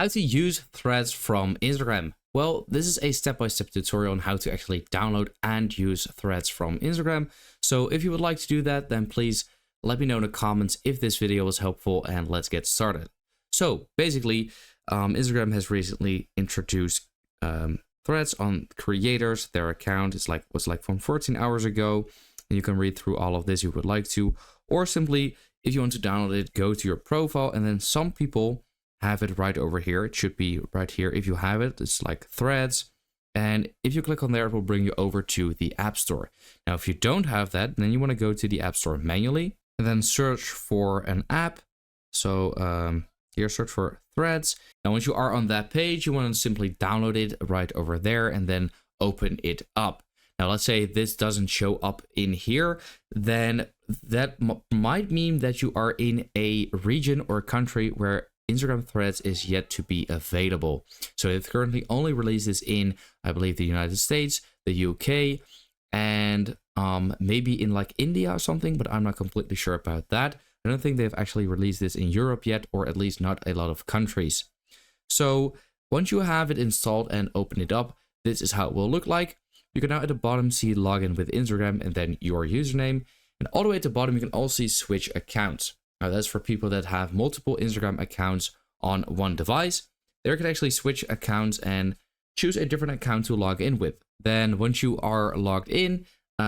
How to use threads from Instagram. Well, this is a step-by-step tutorial on how to actually download and use threads from Instagram. So if you would like to do that, then please let me know in the comments if this video was helpful, and let's get started. So basically, Instagram has recently introduced threads on creators. Their account was like from 14 hours ago, and you can read through all of this if you would like to, or simply if you want to download it, go to your profile, and then some people have it right over here. It should be right here if you have it. It's like threads, and if you click on there, it will bring you over to the App Store. Now if you don't have that, then you want to go to the App Store manually and then search for an app. So here, search for threads. Now once you are on that page, you want to simply download it right over there and then open it up. Now let's say this doesn't show up in here, then that might mean that you are in a region or country where Instagram Threads is yet to be available. So it currently only releases in, I believe, the United States, the UK, and maybe in like India or something, but I'm not completely sure about that. I don't think they've actually released this in Europe yet, or at least not a lot of countries. So once you have it installed and open it up, this is how it will look like. You can now at the bottom see login with Instagram and then your username. And all the way at the bottom, you can also see switch accounts. Now that's for people that have multiple Instagram accounts on one device. They can actually switch accounts and choose a different account to log in with. Then once you are logged in,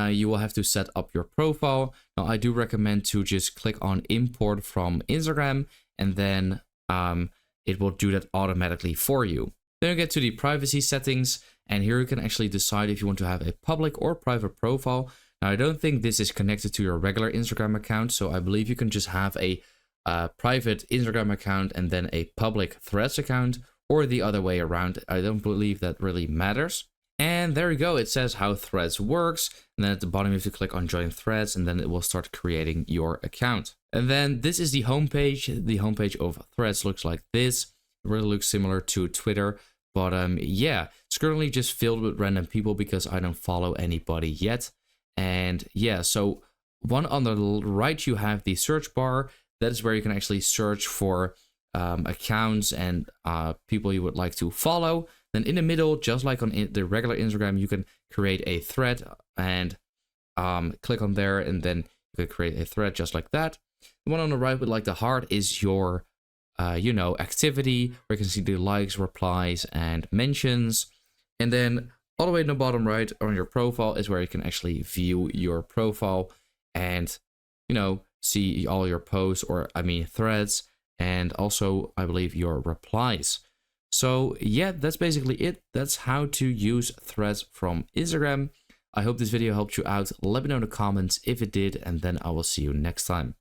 you will have to set up your profile. Now I do recommend to just click on import from Instagram, and then it will do that automatically for you. Then you get to the privacy settings, and here you can actually decide if you want to have a public or private profile. Now, I don't think this is connected to your regular Instagram account, so I believe you can just have a private Instagram account and then a public Threads account, or the other way around. I don't believe that really matters. And there you go. It says how Threads works, and then at the bottom you have to click on join Threads, and then it will start creating your account. And then this is the homepage. The homepage of Threads looks like this. It really looks similar to Twitter, but yeah, it's currently just filled with random people because I don't follow anybody yet. And yeah, so one on the right, you have the search bar. That is where you can actually search for accounts and people you would like to follow. Then in the middle, just like on the regular Instagram, you can create a thread and click on there, and then you can create a thread just like that. The one on the right with like the heart is your activity, where you can see the likes, replies, and mentions. And then all the way in the bottom right on your profile is where you can actually view your profile and, see all your posts, or threads, and also I believe your replies. So yeah, that's basically it. That's how to use threads from Instagram. I hope this video helped you out. Let me know in the comments if it did, and then I will see you next time.